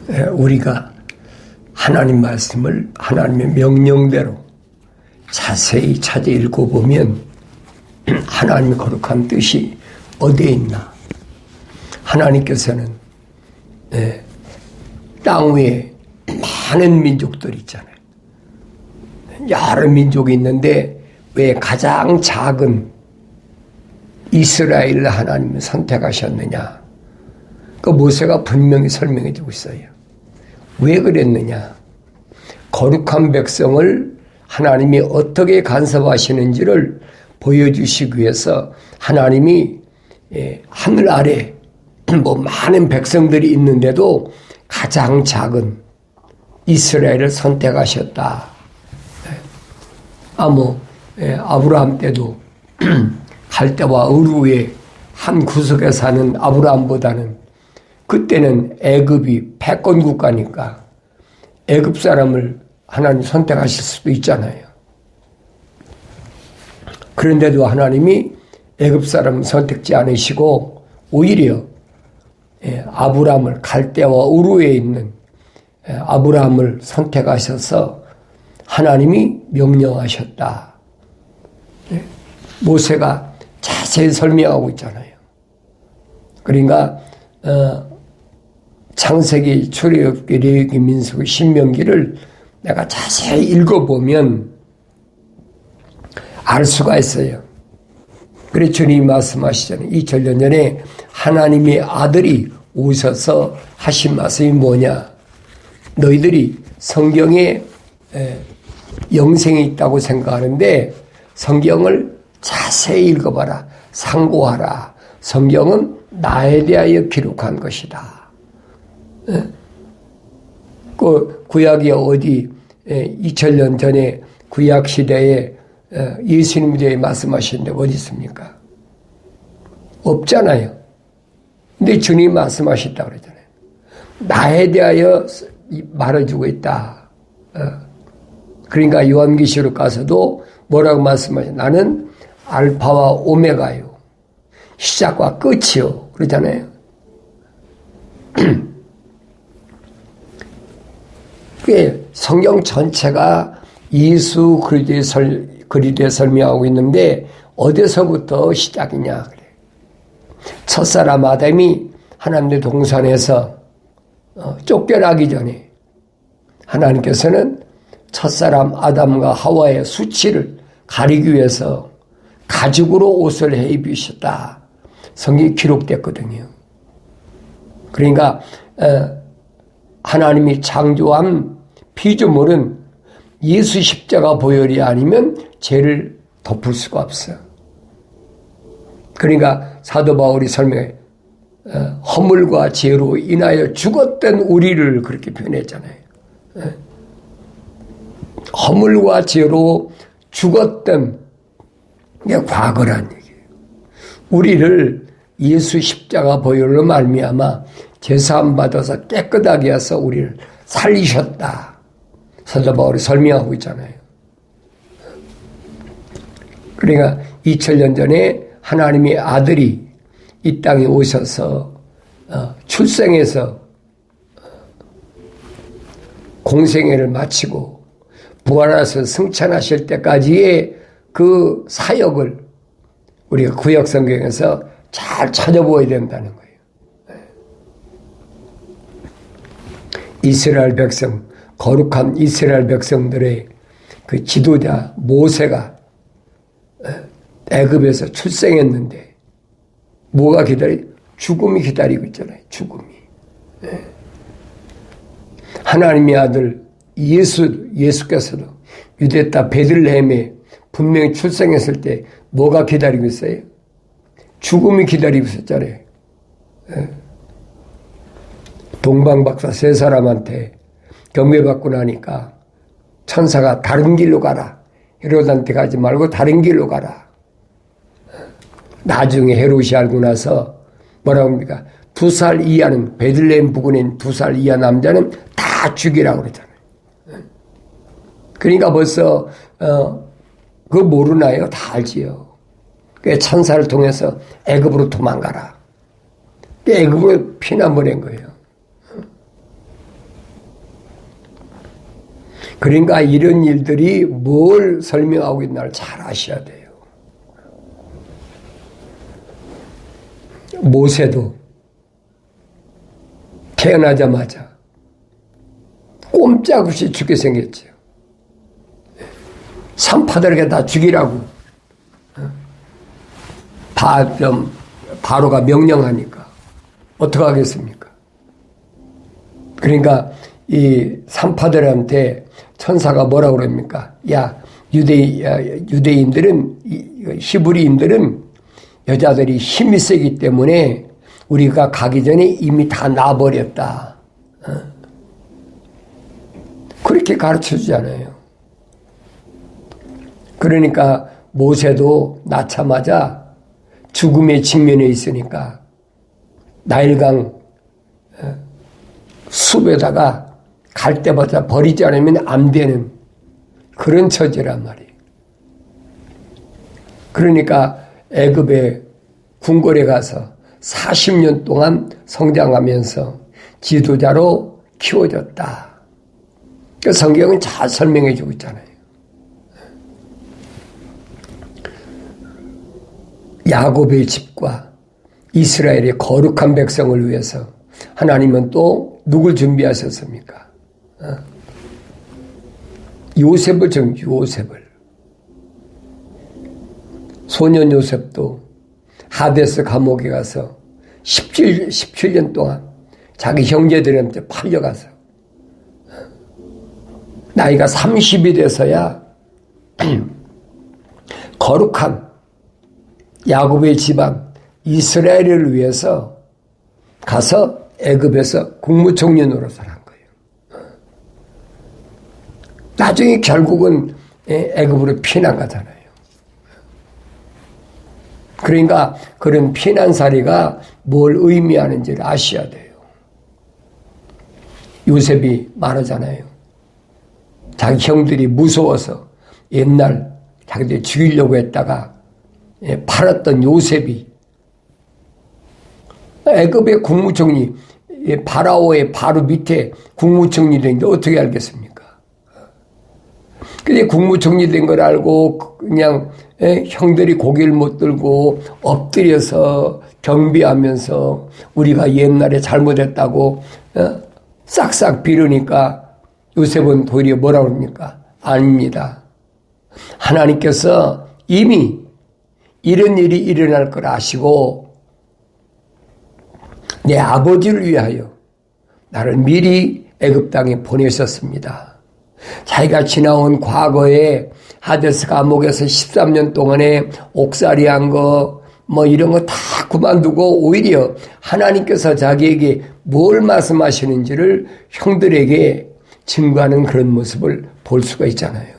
우리가 하나님 말씀을 하나님의 명령대로 자세히 찾아 읽어보면 하나님의 거룩한 뜻이 어디에 있나? 하나님께서는 땅 위에 많은 민족들이 있잖아요. 여러 민족이 있는데 왜 가장 작은 이스라엘을 하나님은 선택하셨느냐? 그 모세가 분명히 설명해 주고 있어요. 왜 그랬느냐? 거룩한 백성을 하나님이 어떻게 간섭하시는지를 보여주시기 위해서 하나님이 하늘 아래 많은 백성들이 있는데도 가장 작은 이스라엘을 선택하셨다. 아브라함 때도 갈대와 우르의 한 구석에 사는 아브라함보다는 그때는 애굽이 패권 국가니까 애굽 사람을 하나님 선택하실 수도 있잖아요. 그런데도 하나님이 애굽 사람을 선택지 않으시고 오히려 아브라함을 갈대와 우르에 있는 아브라함을 선택하셔서 하나님이 명령하셨다. 모세가 자세히 설명하고 있잖아요. 그러니까 창세기, 출애굽기, 레위기, 민수기, 신명기를 내가 자세히 읽어보면 알 수가 있어요. 그래서 주님이 말씀하시잖아요. 2000년 전에 하나님의 아들이 오셔서 하신 말씀이 뭐냐? 너희들이 성경에 영생이 있다고 생각하는데 성경을 자세히 읽어봐라. 상고하라. 성경은 나에 대하여 기록한 것이다. 그 구약이 어디 2000년 전에 구약 시대에 예수님에 대해 말씀하신 데가 어디 있습니까? 없잖아요. 근데 주님이 말씀하셨다고 그러잖아요. 나에 대하여 말해주고 있다. 그러니까 요한계시록 가서도 뭐라고 말씀하죠? 나는 알파와 오메가요. 시작과 끝이요. 그러잖아요. 성경 전체가 예수 그리스도에 설명하고 있는데 어디서부터 시작이냐 그래. 첫사람 아담이 하나님의 동산에서 쫓겨나기 전에 하나님께서는 첫사람 아담과 하와의 수치를 가리기 위해서 가죽으로 옷을 해 입으셨다. 성경이 기록됐거든요. 그러니까 하나님이 창조한 피조물은 예수 십자가 보혈이 아니면 죄를 덮을 수가 없어요. 그러니까 사도 바울이 설명해 허물과 죄로 인하여 죽었던 우리를 그렇게 표현했잖아요. 허물과 죄로 죽었던 게 과거란 얘기예요. 우리를 예수 십자가 보혈로 말미암아 제사함 받아서 깨끗하게 해서 우리를 살리셨다. 사도 바울이 설명하고 있잖아요. 그러니까 2000년 전에 하나님의 아들이 이 땅에 오셔서 출생해서 공생애를 마치고 부활해서 승천하실 때까지의 그 사역을 우리가 구약 성경에서 잘 찾아보아야 된다는 거예요. 이스라엘 백성, 거룩한 이스라엘 백성들의 그 지도자 모세가 애굽에서 출생했는데 뭐가 죽음이 기다리고 있잖아요. 죽음이. 하나님의 아들 예수께서도 유대 땅 베들레헴에 분명히 출생했을 때 뭐가 기다리고 있어요? 죽음이 기다리고 있었잖아요. 동방박사 세 사람한테 경배받고 나니까 천사가 다른 길로 가라. 헤롯한테 가지 말고 다른 길로 가라. 나중에 헤롯이 알고 나서 뭐라고 합니까? 2살 이하는 베들레헴 부근에 있는 2살 이하 남자는 다 죽이라고 그러잖아요. 그러니까 벌써 그거 모르나요? 다 알지요. 그 천사를 통해서 애굽으로 도망가라. 애굽으로 피난 보낸 거예요. 그러니까 이런 일들이 뭘 설명하고 있나를 잘 아셔야 돼요. 모세도 태어나자마자 꼼짝없이 죽게 생겼죠. 산파들에게 다 죽이라고 바로가 명령하니까 어떻게 하겠습니까? 그러니까 이 산파들한테 천사가 뭐라고 그럽니까? 야, 유대인들은, 히브리인들은 여자들이 힘이 세기 때문에 우리가 가기 전에 이미 다 나버렸다. 그렇게 가르쳐 주잖아요. 그러니까 모세도 낳자마자 죽음의 직면에 있으니까 나일강 숲에다가 갈 때마다 버리지 않으면 안 되는 그런 처지란 말이에요. 그러니까 애굽의 궁궐에 가서 40년 동안 성장하면서 지도자로 키워졌다. 그 성경은 잘 설명해 주고 있잖아요. 야곱의 집과 이스라엘의 거룩한 백성을 위해서 하나님은 또 누굴 준비하셨습니까? 요셉을 요셉을. 소년 요셉도 하데스 감옥에 가서 17년 동안 자기 형제들한테 팔려가서 나이가 30이 돼서야 거룩한 야곱의 집안 이스라엘을 위해서 가서 애굽에서 국무총리 노릇을 한 거예요. 나중에 결국은 애굽으로 피난 가잖아요. 그러니까 그런 피난살이가 뭘 의미하는지를 아셔야 돼요. 요셉이 말하잖아요. 자기 형들이 무서워서 옛날 자기들 죽이려고 했다가 팔았던 요셉이 애굽의 국무총리, 파라오의 바로 밑에 국무총리 된 게 어떻게 알겠습니까? 근데 국무총리 된 걸 알고 그냥 형들이 고개를 못 들고 엎드려서 경비하면서 우리가 옛날에 잘못했다고 싹싹 비르니까 요셉은 도리어 뭐라고 합니까? 아닙니다. 하나님께서 이미 이런 일이 일어날 걸 아시고 내 아버지를 위하여 나를 미리 애굽 땅에 보내셨습니다. 자기가 지나온 과거에 하데스 감옥에서 13년 동안에 옥살이한 거 뭐 이런 거 다 그만두고 오히려 하나님께서 자기에게 뭘 말씀하시는지를 형들에게 증거하는 그런 모습을 볼 수가 있잖아요.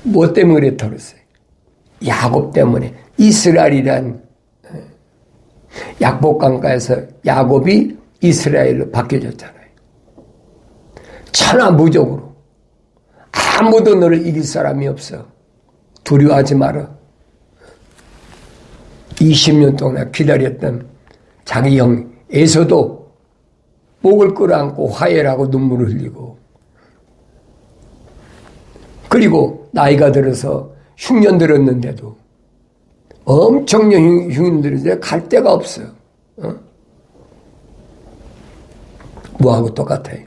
뭐 때문에 그랬다고 그랬어요? 야곱 때문에. 이스라엘이란 약복강가에서 야곱이 이스라엘로 바뀌어졌잖아요. 천하무적으로 아무도 너를 이길 사람이 없어. 두려워하지 마라. 20년 동안 기다렸던 자기 형 에서도 목을 끌어안고 화해하고 눈물을 흘리고, 그리고 나이가 들어서 흉년 들었는데도 엄청난 흉년 들었는데 갈 데가 없어요. 뭐하고 똑같아요.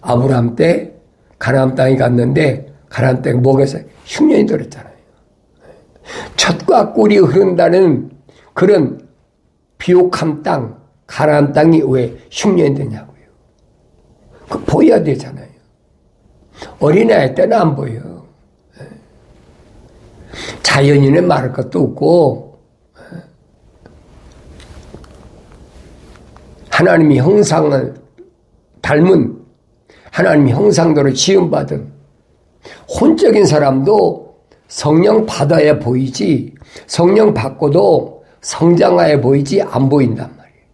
아브라함 때 가나안 땅에 갔는데 가나안 땅에 목에서 흉년이 들었잖아요. 젖과 꿀이 흐른다는 그런 비옥한 땅, 가나안 땅이 왜 흉년이 되냐고요. 그 보여야 되잖아요. 어린아이 때는 안 보여. 자연인은 말할 것도 없고, 하나님의 형상을 닮은, 하나님의 형상대로 지음받은 혼적인 사람도 성령 받아야 보이지, 성령 받고도 성장하여 보이지 안 보인단 말이에요.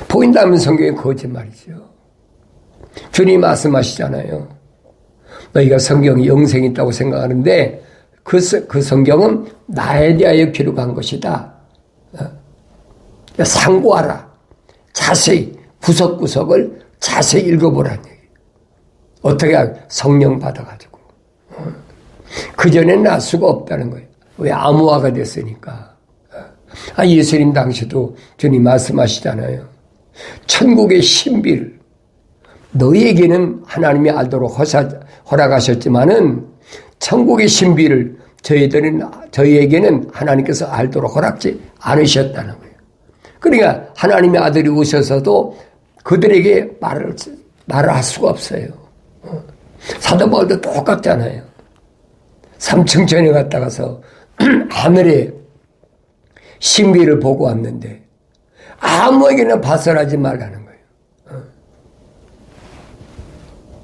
보인다면 성경이 거짓말이죠. 주님 말씀하시잖아요. 너희가 성경이 영생이 있다고 생각하는데 그 성경은 나에 대하여 기록한 것이다. 상고하라. 자세히 구석구석을 자세히 읽어보라는 얘기예요. 어떻게 성령 받아가지고. 그전에는 알 수가 없다는 거예요. 왜 암호화가 됐으니까. 예수님 당시도 주님 말씀하시잖아요. 천국의 신비를 너희에게는 하나님이 알도록 허락하셨지만은 천국의 신비를 저희에게는 하나님께서 알도록 허락지 않으셨다는 거예요. 그러니까 하나님의 아들이 오셔서도 그들에게 말을 할 수가 없어요. 사도 바울도 똑같잖아요. 삼층천에 갔다가서 하늘에 신비를 보고 왔는데 아무에게나 발설하지 말라는 거예요.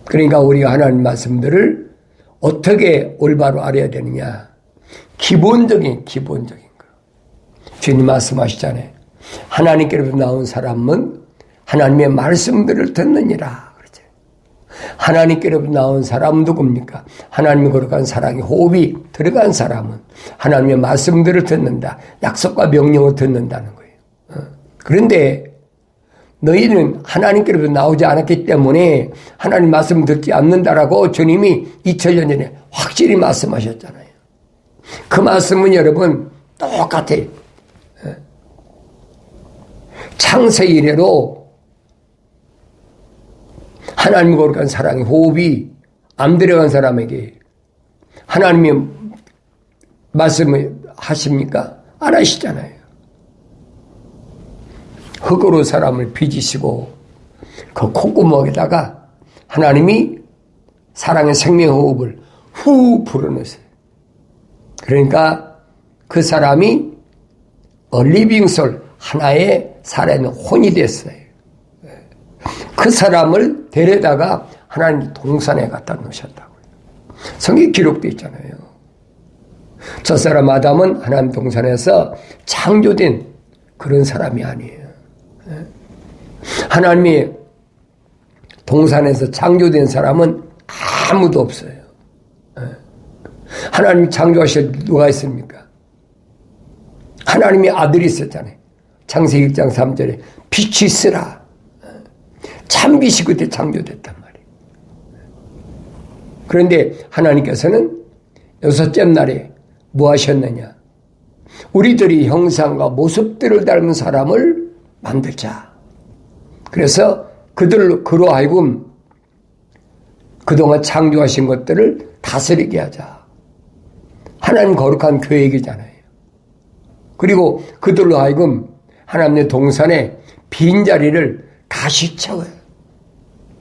그러니까 우리가 하나님 말씀들을 어떻게 올바로 알아야 되느냐. 기본적인 거. 주님 말씀하시잖아요. 하나님께로부터 나온 사람은 하나님의 말씀들을 듣느니라. 그러죠. 하나님께로부터 나온 사람은 누굽니까? 하나님의 거룩한 사랑의 호흡이 들어간 사람은 하나님의 말씀들을 듣는다. 약속과 명령을 듣는다는 거예요. 그런데 너희는 하나님께로부터 나오지 않았기 때문에 하나님 말씀 듣지 않는다라고 주님이 2000년 전에 확실히 말씀하셨잖아요. 그 말씀은 여러분 똑같아요. 창세 이래로 하나님의 거룩한 사랑의 호흡이 안 들어간 사람에게 하나님의 말씀을 하십니까? 안 하시잖아요. 흙으로 사람을 빚으시고 그 콧구멍에다가 하나님이 사랑의 생명호흡을 후 불어넣으세요. 그러니까 그 사람이 리빙솔 하나의 살아있는 혼이 됐어요. 그 사람을 데려다가 하나님 동산에 갖다 놓으셨다고요. 성경에 기록되어 있잖아요. 첫사람 아담은 하나님 동산에서 창조된 그런 사람이 아니에요. 하나님이 동산에서 창조된 사람은 아무도 없어요. 하나님이 창조하실 누가 있습니까? 하나님의 아들이 있었잖아요. 창세기 1장 3절에 빛이 있으라. 참빛이 그때 창조됐단 말이에요. 그런데 하나님께서는 여섯째 날에 뭐 하셨느냐? 우리들이 형상과 모습들을 닮은 사람을 만들자. 그래서 그로 하여금 그동안 창조하신 것들을 다스리게 하자. 하나님 거룩한 계획이잖아요. 그리고 그들로 하여금 하나님의 동산에 빈자리를 다시 채워요.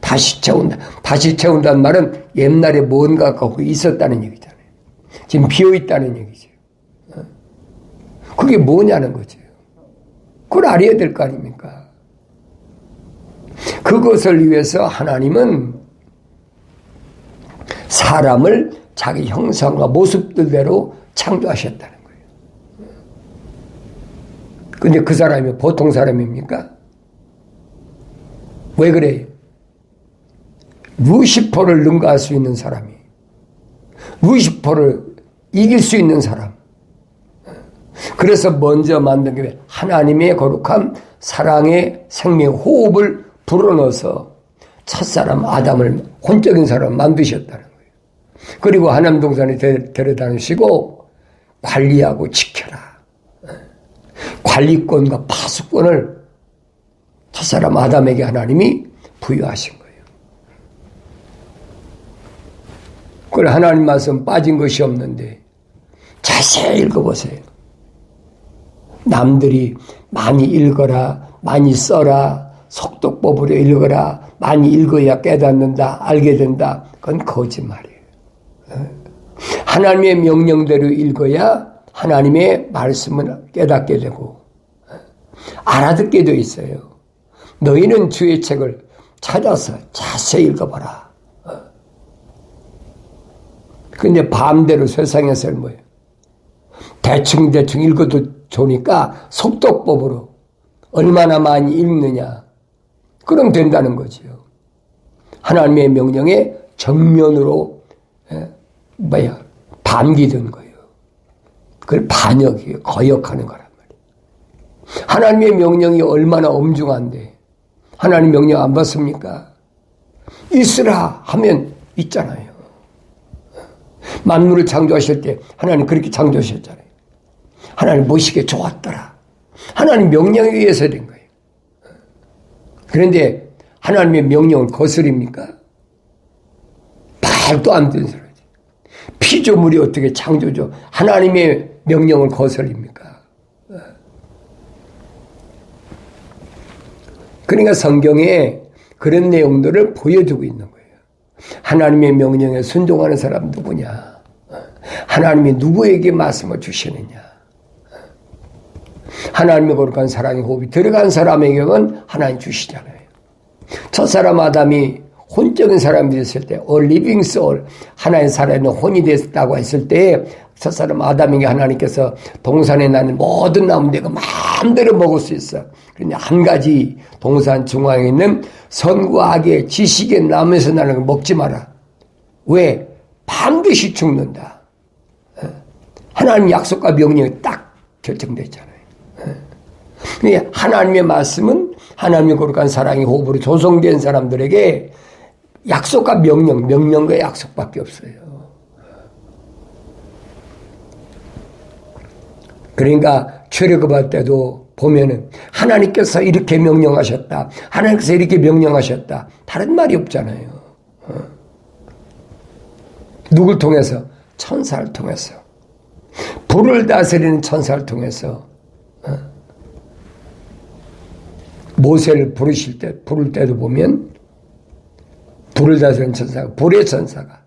다시 채운다. 다시 채운다는 말은 옛날에 뭔가 거기 있었다는 얘기잖아요. 지금 비어있다는 얘기죠. 그게 뭐냐는 거죠. 그걸 알아야 될 거 아닙니까? 그것을 위해서 하나님은 사람을 자기 형상과 모습들대로 창조하셨다는 거예요. 근데 그 사람이 보통 사람입니까? 왜 그래요? 루시퍼를 능가할 수 있는 사람이, 루시퍼를 이길 수 있는 사람. 그래서 먼저 만든 게 하나님의 거룩한 사랑의 생명 호흡을 불어넣어서 첫사람 아담을 혼적인 사람 만드셨다는 거예요. 그리고 하나님 동산에 데려다니시고 관리하고 지켜라. 관리권과 파수권을 첫사람 아담에게 하나님이 부여하신 거예요. 그걸 하나님 말씀 빠진 것이 없는데 자세히 읽어보세요. 남들이 많이 읽어라, 많이 써라, 속독법으로 읽어라, 많이 읽어야 깨닫는다, 알게 된다. 그건 거짓말이에요. 하나님의 명령대로 읽어야 하나님의 말씀을 깨닫게 되고 알아듣게 되어 있어요. 너희는 주의 책을 찾아서 자세히 읽어봐라. 근데 반대로 세상에서는 뭐예요? 대충 읽어도 좋으니까 속독법으로 얼마나 많이 읽느냐. 그럼 된다는 거지요. 하나님의 명령에 정면으로 반기던 거예요. 그걸 반역이에요. 거역하는 거란 말이에요. 하나님의 명령이 얼마나 엄중한데 하나님 명령 안 받습니까? 있으라 하면 있잖아요. 만물을 창조하실 때 하나님 그렇게 창조하셨잖아요. 하나님 보시기에 좋았더라. 하나님 명령에 의해서 된 거예요. 그런데 하나님의 명령을 거스립니까? 말도 안 되는 소리지. 피조물이 어떻게 창조죠? 하나님의 명령을 거스립니까? 그러니까 성경에 그런 내용들을 보여주고 있는 거예요. 하나님의 명령에 순종하는 사람 누구냐? 하나님이 누구에게 말씀을 주시느냐? 하나님의 거룩한 사랑의 호흡이 들어간 사람에게는 하나님 주시잖아요. 첫사람 아담이 혼적인 사람이 됐을 때, a living soul, 하나님 살아있는 혼이 됐다고 했을 때, 첫사람 아담에게 하나님께서 동산에 나는 모든 나무 내가 마음대로 먹을 수 있어. 그런데 한 가지 동산 중앙에 있는 선과 악의 지식의 나무에서 나는 걸 먹지 마라. 왜? 반드시 죽는다. 하나님 약속과 명령이 딱 결정됐잖아요. 하나님의 말씀은 하나님의 거룩한 사랑의 호흡으로 조성된 사람들에게 약속과 명령과 약속밖에 없어요. 그러니까 출애굽할 때도 보면은 하나님께서 이렇게 명령하셨다. 하나님께서 이렇게 명령하셨다. 다른 말이 없잖아요. 누굴 통해서? 천사를 통해서. 불을 다스리는 천사를 통해서. 모세를 부를 때도 보면 불을 다스리는 천사가, 불의 천사가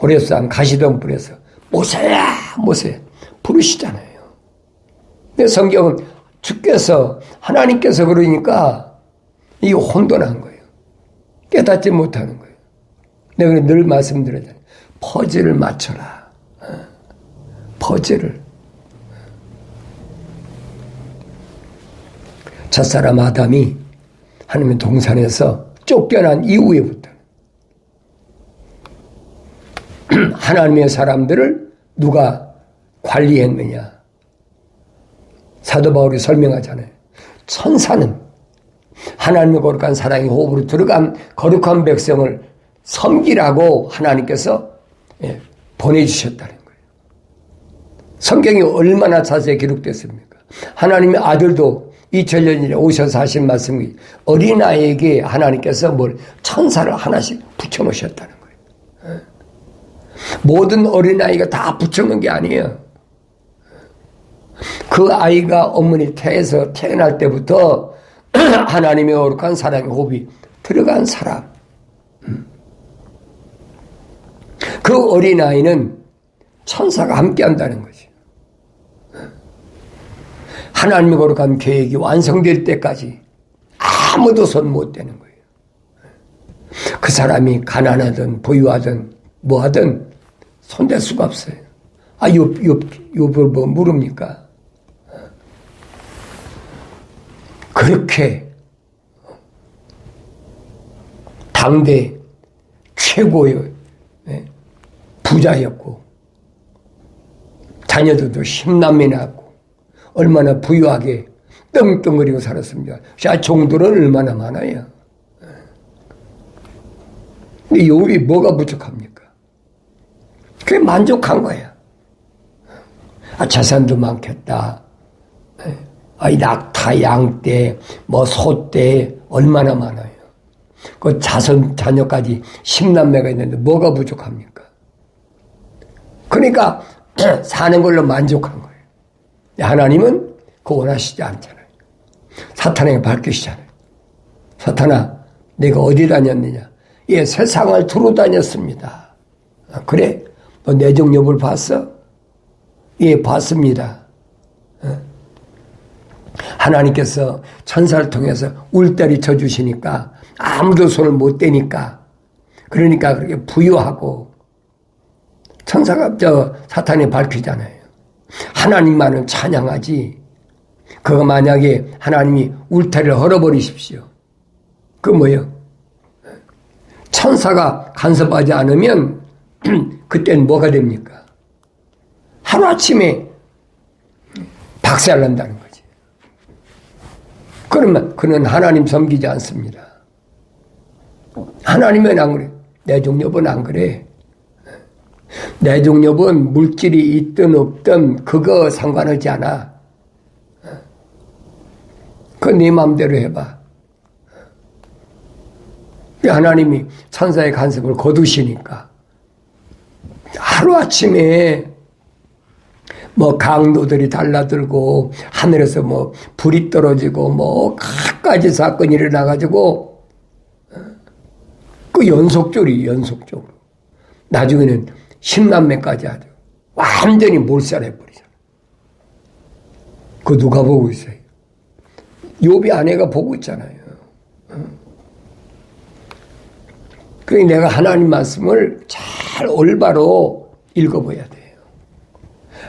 호렙산 가시던 불에서 모세야 모세 부르시잖아요. 근데 성경은 주께서 하나님께서 그러니까 이게 혼돈한 거예요. 깨닫지 못하는 거예요. 내가 늘 말씀드렸잖아요. 퍼즐을 맞춰라. 퍼즐을. 첫사람 아담이 하나님의 동산에서 쫓겨난 이후에부터 하나님의 사람들을 누가 관리했느냐. 사도 바울이 설명하잖아요. 천사는 하나님의 거룩한 사랑의 호흡으로 들어간 거룩한 백성을 섬기라고 하나님께서 보내주셨다는 거예요. 성경이 얼마나 자세히 기록됐습니까? 하나님의 아들도 2000년 전에 오셔서 하신 말씀이 어린아이에게 하나님께서 천사를 하나씩 붙여놓으셨다는 거예요. 모든 어린아이가 다 붙여놓은 게 아니에요. 그 아이가 어머니 태에서 태어날 때부터 하나님의 거룩한 사랑의 호흡이 들어간 사람. 그 어린아이는 천사가 함께 한다는 거지. 하나님의 거룩한 계획이 완성될 때까지 아무도 손 못 대는 거예요. 그 사람이 가난하든 부유하든 뭐하든 손댈 수가 없어요. 욥을 뭐 물읍니까? 그렇게 당대 최고의 부자였고 자녀들도 10남매 낳았고 얼마나 부유하게 떵떵거리고 살았습니다. 자, 종들은 얼마나 많아요. 근데 욥이 뭐가 부족합니까? 그게 만족한 거야. 재산도 많겠다. 낙타, 양떼, 소떼 얼마나 많아요. 그 자녀까지 10남매가 있는데 뭐가 부족합니까? 그러니까 사는 걸로 만족한 거예요. 하나님은 그거 원하시지 않잖아요. 사탄에게 밝히시잖아요. 사탄아, 내가 어디 다녔느냐? 예, 세상을 두루 다녔습니다. 그래? 너 내정 욥을 봤어? 예, 봤습니다. 하나님께서 천사를 통해서 울타리 쳐주시니까 아무도 손을 못 대니까 그러니까 그렇게 부유하고 천사가 사탄이 밝히잖아요. 하나님만은 찬양하지. 그거 만약에 하나님이 울타리를 헐어버리십시오. 그 뭐예요? 천사가 간섭하지 않으면 그때는 뭐가 됩니까? 하루아침에 박살난다는 거지. 그러면 그는 하나님 섬기지 않습니다. 하나님은 안 그래. 내종엽은 안 그래. 내종엽은 물질이 있든 없든 그거 상관하지 않아. 그거 네 마음대로 해봐. 하나님이 천사의 간섭을 거두시니까 하루아침에 뭐 강도들이 달라들고 하늘에서 뭐 불이 떨어지고 뭐 갖가지 사건이 일어나가지고 그 연속적으로 나중에는 10남매까지 아주 완전히 몰살해버리잖아. 그거 누가 보고 있어요? 욥이 아내가 보고 있잖아요. 그러니까 내가 하나님 말씀을 잘 올바로 읽어봐야 돼요.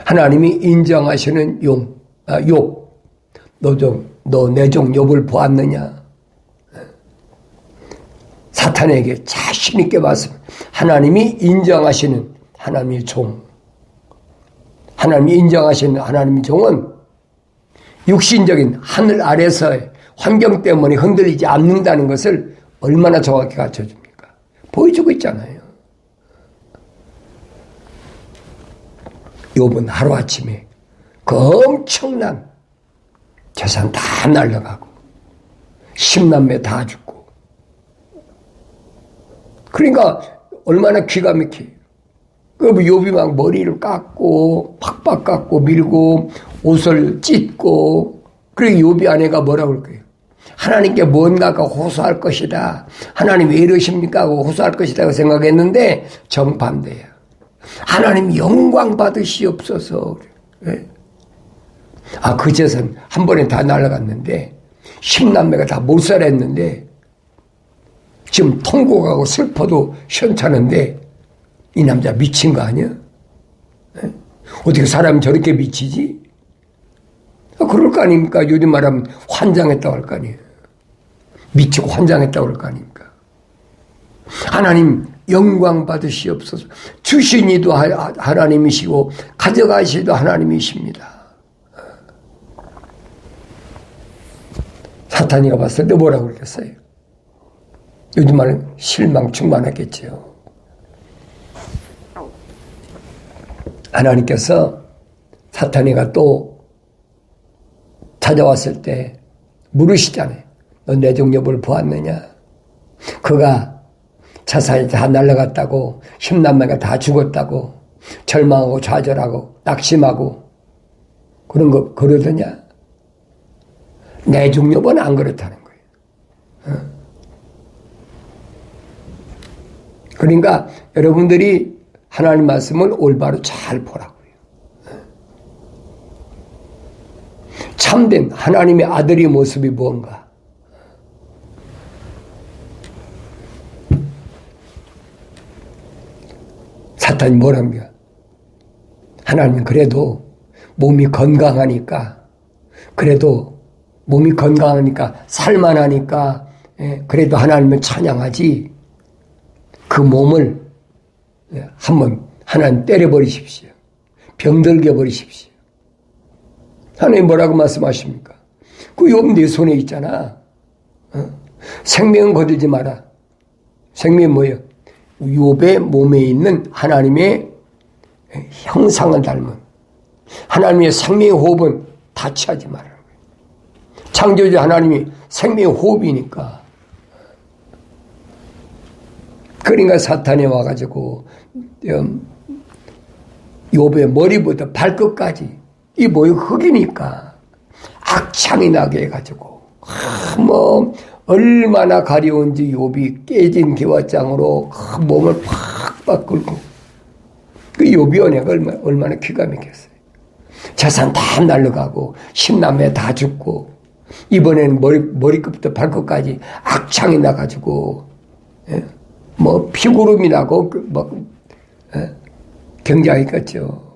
하나님이 인정하시는 욥, 너 내 종 욥을 보았느냐? 사탄에게 자신 있게 말씀. 하나님이 인정하시는 하나님의 종, 하나님이 인정하시는 하나님의 종은 육신적인 하늘 아래서의 환경 때문에 흔들리지 않는다는 것을 얼마나 정확히 가르쳐줍니까? 보여주고 있잖아요. 욥은 하루아침에 그 엄청난 재산 다 날라가고 10남매 다 죽고, 그러니까 얼마나 기가 막혀요. 그 욥이 막 머리를 깎고 팍팍 깎고 밀고 옷을 찢고, 그리고 욥이 아내가 뭐라고 그럴 거예요? 하나님께 뭔가가 호소할 것이다. 하나님 왜 이러십니까? 하고 호소할 것이라고 생각했는데 정반대야. 하나님 영광 받으시옵소서. 네? 그 재산 한 번에 다 날아갔는데 10남매가 다 몰살했는데 지금 통곡하고 슬퍼도 시원찮은데 이 남자 미친 거 아니야? 네? 어떻게 사람이 저렇게 미치지? 그럴 거 아닙니까? 요즘 말하면 환장했다고 할 거 아니에요. 미치고 환장했다고 할 거 아닙니까? 하나님 영광 받으시옵소서. 주신 이도 하나님이시고 가져가시도 하나님이십니다. 사탄이가 봤을 때 뭐라고 그랬어요? 요즘 말은 실망 충만했겠죠. 하나님께서 사탄이가 또 찾아왔을 때 물으시잖아요. 너 내 종 욥을 보았느냐? 그가 자산이 다 날아갔다고, 10남매가 다 죽었다고, 절망하고 좌절하고 낙심하고 그런 거 그러더냐? 내 종 욥은 안 그렇다는 거예요. 그러니까 여러분들이 하나님 말씀을 올바로 잘 보라고요. 참된 하나님의 아들의 모습이 무언가? 사탄이 뭐랍니까? 하나님 그래도 몸이 건강하니까, 살만하니까, 그래도 하나님을 찬양하지, 그 몸을 한번 하나님 때려버리십시오. 병들게 버리십시오. 하나님 뭐라고 말씀하십니까? 그 욥 네 손에 있잖아. 생명은 거두지 마라. 생명이 뭐예요? 욥의 몸에 있는 하나님의 형상을 닮은 하나님의 생명의 호흡은 다치하지 말라는 거예요. 창조주 하나님이 생명의 호흡이니까. 그러니까 사탄이 와가지고 욥의 머리부터 발끝까지 이 뭐예요? 흑이니까 악창이 나게 해가지고 얼마나 가려운지 욥이 깨진 기와장으로 몸을 팍팍 긁고, 그 욥이 은혜가 얼마나 기가 막혔어요. 재산 다 날라가고 10남매 다 죽고 이번에는 머리끝부터 발끝까지 악창이 나가지고 피구름이 나고 굉장했겠죠.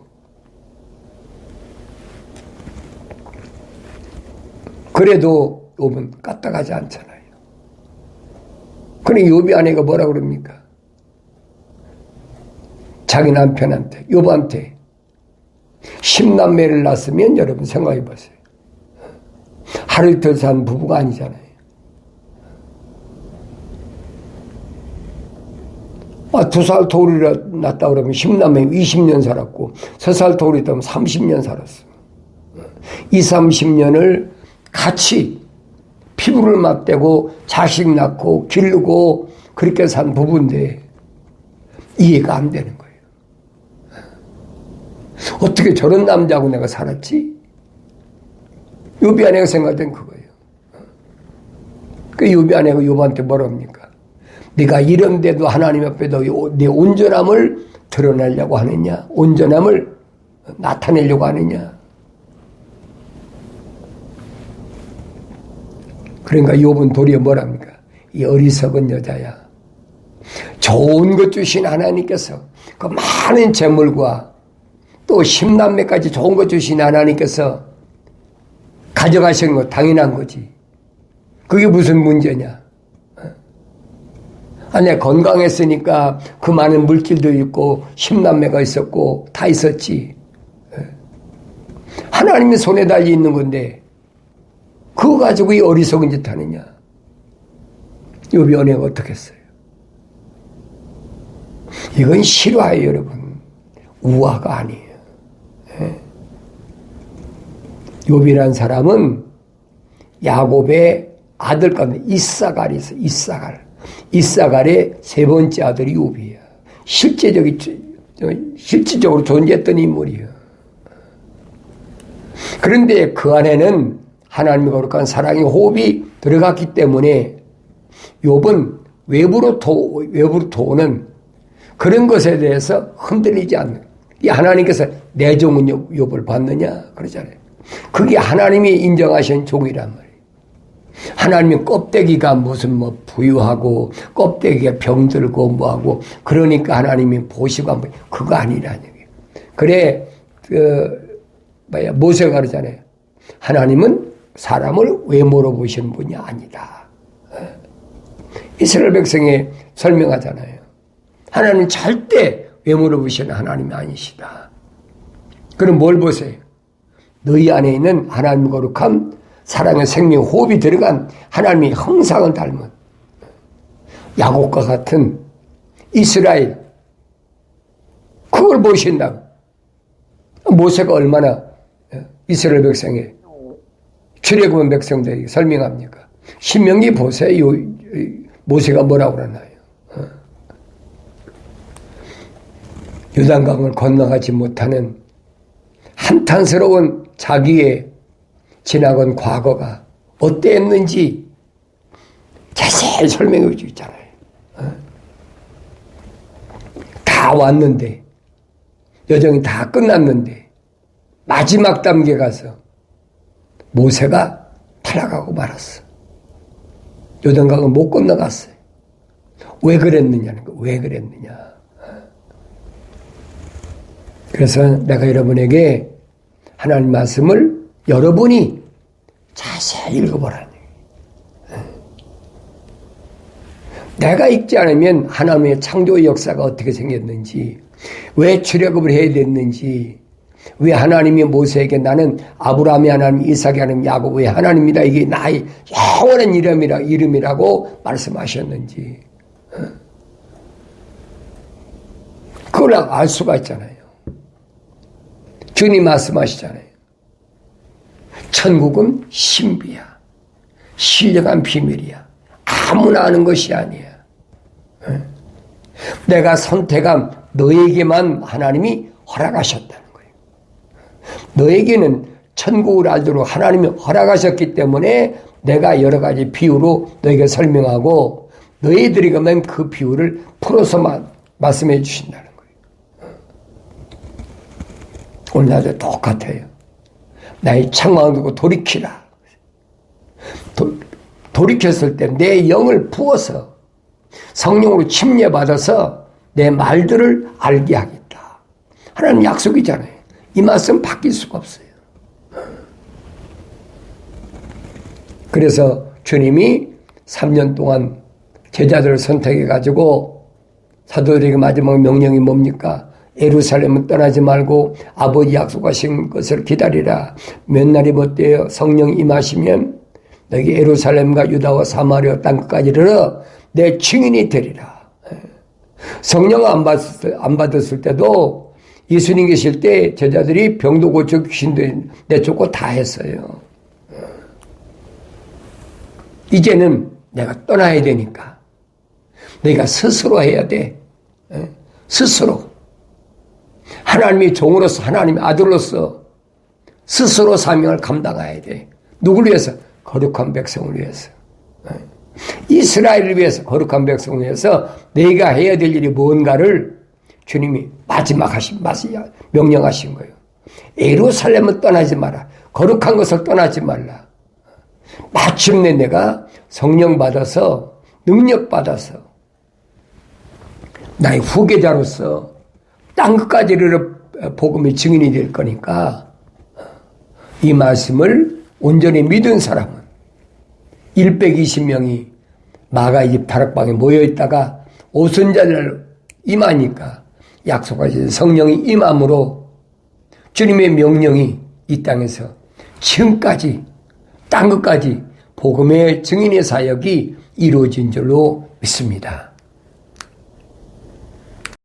그래도 욥은 까딱하지 않잖아요. 그러니 욥이 아내가 뭐라 그럽니까? 자기 남편한테, 욥한테 10남매를 낳았으면 여러분 생각해 보세요. 하루 이틀 산 부부가 아니잖아요. 2살 터울이라 났다 그러면 10남매 20년 살았고 3살 터울이 되면 30년 살았어. 30년을 같이 피부를 맞대고 자식 낳고 기르고 그렇게 산 부부인데 이해가 안 되는 거예요. 어떻게 저런 남자하고 내가 살았지? 욥이 아내가 생각된 그거예요. 그 욥이 아내가 욥한테 뭐라 합니까? 네가 이런데도 하나님 앞에도 네 온전함을 드러내려고 하느냐? 온전함을 나타내려고 하느냐? 그러니까 욥은 도리어 뭐랍니까? 이 어리석은 여자야. 좋은 것 주신 하나님께서 그 많은 재물과 또 10남매까지 좋은 것 주신 하나님께서 가져가시는 거 당연한 거지. 그게 무슨 문제냐? 아니, 건강했으니까 그 많은 물질도 있고 10남매가 있었고 다 있었지. 하나님의 손에 달려 있는 건데 그거 가지고 이 어리석은 짓 하느냐? 욥이 은혜가 어떻게 했어요? 이건 실화예요, 여러분. 우화가 아니에요. 욥이라는 사람은 야곱의 아들 가운데 이사갈이 있어요. 이사갈의 세 번째 아들이 욥이에요. 실질적으로 존재했던 인물이에요. 그런데 그 안에는 하나님의 거룩한 사랑의 호흡이 들어갔기 때문에 욥은 외부로 오는 그런 것에 대해서 흔들리지 않는. 이 하나님께서 내 종은 욥을 봤느냐 그러잖아요. 그게 하나님이 인정하신 종이란 말이에요. 하나님의 껍데기가 무슨 부유하고 껍데기가 병들고 뭐하고 그러니까 하나님이 보시고 그거 아니라는 얘기예요. 그래 모세가 그러잖아요. 하나님은 사람을 외모로 보시는 분이 아니다. 이스라엘 백성에 설명하잖아요. 하나님은 절대 외모로 보시는 하나님이 아니시다. 그럼 뭘 보세요? 너희 안에 있는 하나님 거룩한 사랑의 생명 호흡이 들어간 하나님의 형상을 닮은 야곱과 같은 이스라엘, 그걸 보신다고. 모세가 얼마나 이스라엘 백성에 출애굽한 백성들에게 설명합니까? 신명기 보세요. 모세가 뭐라고 그러나요? 요단강을 건너가지 못하는 한탄스러운 자기의 지나간 과거가 어땠는지 자세히 설명해 주고 있잖아요. 다 왔는데, 여정이 다 끝났는데 마지막 단계 가서 모세가 타락하고 말았어. 요단강을 못 건너갔어요. 왜 그랬느냐는 거예요. 왜 그랬느냐. 그래서 내가 여러분에게 하나님 말씀을 여러분이 자세히 읽어보라는 거예요. 내가 읽지 않으면 하나님의 창조의 역사가 어떻게 생겼는지, 왜 출애굽을 해야 됐는지, 왜 하나님이 모세에게 나는 아브라함의 하나님, 이삭의 하나님, 야곱의 하나님이다. 이게 나의 영원한 이름이라고 말씀하셨는지. 그걸 알 수가 있잖아요. 주님 말씀하시잖아요. 천국은 신비야. 신령한 비밀이야. 아무나 아는 것이 아니야. 내가 선택한 너에게만 하나님이 허락하셨다는 거예요. 너에게는 천국을 알도록 하나님이 허락하셨기 때문에 내가 여러 가지 비유로 너에게 설명하고 너희들에게만 그 비유를 풀어서 말씀해 주신다는 거예요. 오늘 나도 똑같아요. 나의 창망을 두고 돌이키라. 돌이켰을 때 내 영을 부어서 성령으로 침례받아서 내 말들을 알게 하겠다. 하나님 약속이잖아요. 이 말씀 바뀔 수가 없어요. 그래서 주님이 3년 동안 제자들을 선택해가지고 사도들에게 마지막 명령이 뭡니까? 예루살렘은 떠나지 말고 아버지 약속하신 것을 기다리라. 몇 날이 못되어 성령 임하시면 너희 예루살렘과 유다와 사마리아 땅끝까지 이르러 내 증인이 되리라. 성령 안 받았을 때도 예수님 계실 때 제자들이 병도 고쳐 귀신도 내쫓고 다 했어요. 이제는 내가 떠나야 되니까 너희가 스스로 해야 돼. 스스로. 하나님의 종으로서, 하나님의 아들로서 스스로 사명을 감당해야 돼. 누구를 위해서? 거룩한 백성을 위해서. 이스라엘을 위해서, 거룩한 백성을 위해서 내가 해야 될 일이 뭔가를 주님이 마지막 명령하신 거예요. 예루살렘은 떠나지 마라. 거룩한 것을 떠나지 말라. 마침내 내가 성령 받아서, 능력 받아서 나의 후계자로서 땅끝까지 이르러 복음의 증인이 될 거니까 이 말씀을 온전히 믿은 사람은 120명이 마가의 집 다락방에 모여있다가 오순절날 임하니까 약속하신 성령이 임함으로 주님의 명령이 이 땅에서 지금까지 땅끝까지 복음의 증인의 사역이 이루어진 줄로 믿습니다.